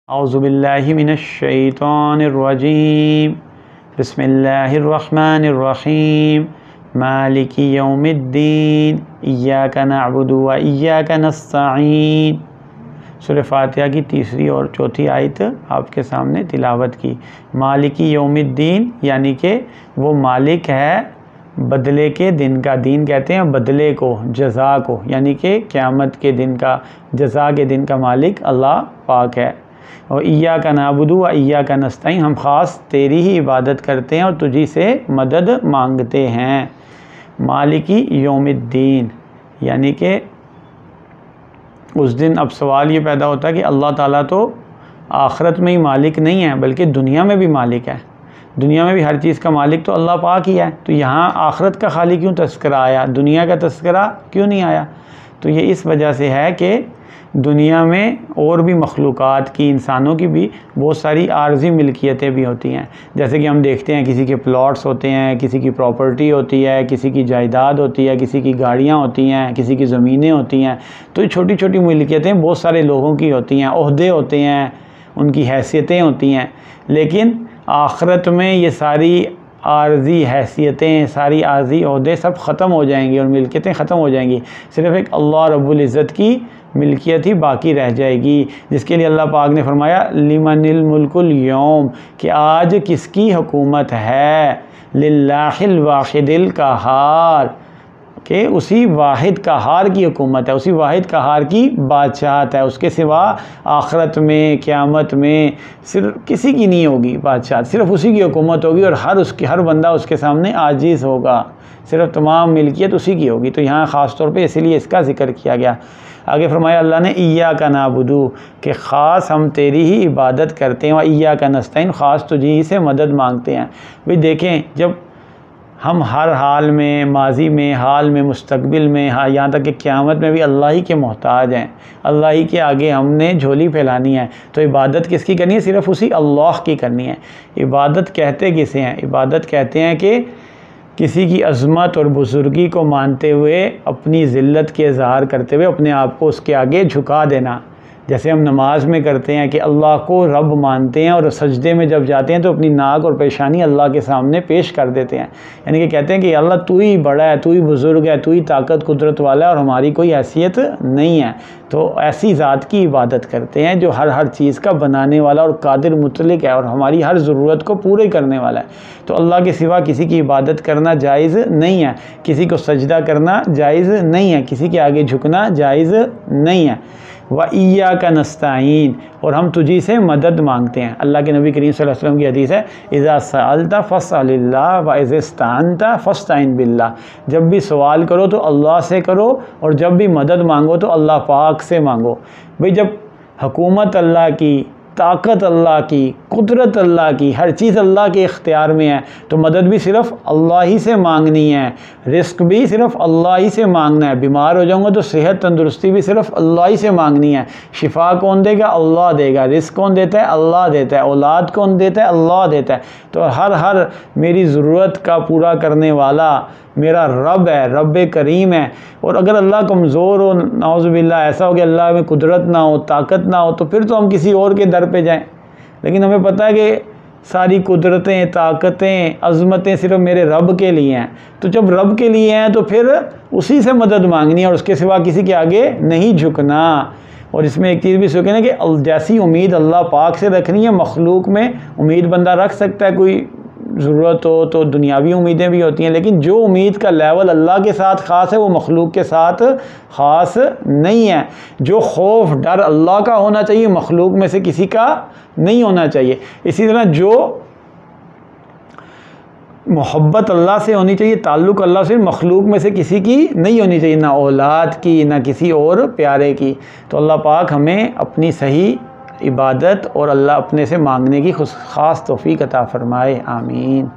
औज़ुबिल्लाहि मिनश्शैतानिर्रजीम बिस्मिल्लाहिर्रहमानिर्रहीम मालिकी यौमिद्दीन इय्याका नअबुदु व इय्याका नस्तईन। सूरह फातिहा की तीसरी और चौथी आयत आपके सामने तिलावत की। मालिकी यौमिद्दीन यानी कि वो मालिक है बदले के दिन का। दीन कहते हैं बदले को, जज़ा को, यानी कि क़यामत के दिन का, जज़ा के दिन का मालिक अल्लाह पाक है। और इय्याका नअबुदु व इय्याका नस्तईन, हम ख़ास तेरी ही इबादत करते हैं और तुझी से मदद मांगते हैं। मालिकी यौमिद्दीन यानी कि उस दिन अब सवाल ये पैदा होता है कि अल्लाह ताला तो आखिरत में ही मालिक नहीं है बल्कि दुनिया में भी मालिक है। दुनिया में भी हर चीज़ का मालिक तो अल्लाह पाक ही है। तो यहाँ आखिरत का खाली क्यों तस्करा आया, दुनिया का तस्करा क्यों नहीं आया? तो ये इस वजह से है कि दुनिया में और भी मखलूक़ात की, इंसानों की भी बहुत सारी आर्जी मिल्कियतें भी होती हैं। जैसे कि हम देखते हैं किसी के प्लॉट्स होते हैं, किसी की प्रॉपर्टी होती है, किसी की जायदाद होती है, किसी की गाड़ियाँ होती हैं, किसी की ज़मीनें होती हैं। तो ये छोटी छोटी मिल्कियतें बहुत सारे लोगों की होती हैं, ओहदे होते हैं, उनकी हैसियतें होती हैं। लेकिन आखिरत में ये सारी आर्जी हैसियतें, सारी आर्जी ओहदे सब ख़त्म हो जाएंगी और मिल्कियतें ख़त्म हो जाएंगी। सिर्फ़ एक अल्लाह रब्बुल इज़्ज़त की मिल्कियत ही बाकी रह जाएगी, जिसके लिए अल्लाह पाक ने फरमाया लिमनिल मुल्कुल यौम, कि आज किसकी हुकूमत है, लिल्लाहिल वाहिदिल कहार, कि उसी वाहिद कहार की हुकूमत है, उसी वाहिद कहार की बादशाहत है। उसके सिवा आखिरत में, क़यामत में सिर्फ किसी की नहीं होगी बादशाहत, सिर्फ उसी की हुकूमत होगी और हर बंदा उसके सामने आजीज़ होगा, सिर्फ तमाम मिल्कियत उसी की होगी। तो यहाँ ख़ास तौर पे इसीलिए इसका ज़िक्र किया गया। आगे फरमाया अल्लाह ने इय्याका नअबुदु, कि ख़ास हम तेरी ही इबादत करते हैं, और इय्याका नस्तईन, ख़ास तुझी से मदद मांगते हैं। भाई देखें, जब हम हर हाल में, माजी में, हाल में, मुस्तकबिल में, हाँ यहाँ तक कि क़यामत में भी अल्लाह ही के मोहताज हैं, अल्लाह ही के आगे हमने झोली फैलानी है, तो इबादत किसकी करनी है? सिर्फ़ उसी अल्लाह की करनी है। इबादत कहते किसे हैं? इबादत कहते हैं कि किसी की अज़मत और बुज़ुर्गी को मानते हुए, अपनी ज़िल्लत के इज़हार करते हुए अपने आप को उसके आगे झुका देना। जैसे हम नमाज में करते हैं कि अल्लाह को रब मानते हैं और सजदे में जब जाते हैं तो अपनी नाक और पेशानी अल्लाह के सामने पेश कर देते हैं, यानी कि कहते हैं कि अल्लाह तू ही बड़ा है, तू ही बुज़ुर्ग है, तू ही ताकत कुदरत वाला है और हमारी कोई हैसियत नहीं है। तो ऐसी ज़ात की इबादत करते हैं जो हर चीज़ का बनाने वाला और कादिर मुतलिक है और हमारी हर ज़रूरत को पूरे करने वाला है। तो अल्लाह के सिवा किसी की इबादत करना जायज़ नहीं है, किसी को सजदा करना जायज़ नहीं है, किसी के आगे झुकना जायज़ नहीं है। व इय्याका नस्तईन, और हम तुझी से मदद मांगते हैं। अल्लाह के नबी करीम सल्लल्लाहु अलैहि वसल्लम की हदीस है, इज़ा सअल्ता फस्अलिल्लाह व इज़ा इस्तअनता फस्तईन बिल्लाह, जब भी सवाल करो तो अल्लाह से करो और जब भी मदद मांगो तो अल्लाह पाक से मांगो। भाई जब हुकूमत अल्लाह की, ताकत अल्लाह की, कुदरत अल्लाह की, हर चीज़ अल्लाह के इख्तियार में है, तो मदद भी सिर्फ़ अल्लाह ही से मांगनी है, रिस्क भी सिर्फ़ अल्लाह ही से मांगना है। बीमार हो जाऊँगा तो सेहत तंदुरुस्ती भी सिर्फ़ अल्लाह ही से मांगनी है। शिफा कौन देगा? अल्लाह देगा। रिस्क कौन देता है? अल्लाह देता है। औलाद कौन देता है? अल्लाह देता है। तो हर मेरी ज़रूरत का पूरा करने वाला मेरा रब है, रब करीम है। और अगर अल्लाह कमज़ोर हो, नाउज़ुबिल्लाह, ऐसा हो कि अल्लाह में कुदरत ना हो, ताकत ना हो, तो फिर तो हम किसी और के दर पे जाएं। लेकिन हमें पता है कि सारी कुदरतें, ताकतें, अज़मतें सिर्फ मेरे रब के लिए हैं। तो जब रब के लिए हैं तो फिर उसी से मदद मांगनी है और उसके सिवा किसी के आगे नहीं झुकना। और इसमें एक चीज़ भी सीखे ना कि जैसी उम्मीद अल्लाह पाक से रखनी है, मखलूक में उम्मीद बंदा रख सकता है, कोई ज़रूरत हो तो दुनियावी उम्मीदें भी होती हैं, लेकिन जो उम्मीद का लेवल अल्लाह के साथ ख़ास है वो मखलूक के साथ ख़ास नहीं है। जो खौफ डर अल्लाह का होना चाहिए मखलूक में से किसी का नहीं होना चाहिए। इसी तरह जो मोहब्बत अल्लाह से होनी चाहिए, ताल्लुक़ अल्लाह से, मखलूक में से किसी की नहीं होनी चाहिए, ना औलाद की, ना किसी और प्यारे की। तो अल्लाह पाक हमें अपनी सही इबादत और अल्लाह अपने से मांगने की ख़ास तौफ़ीक़ अता फ़रमाए। आमीन।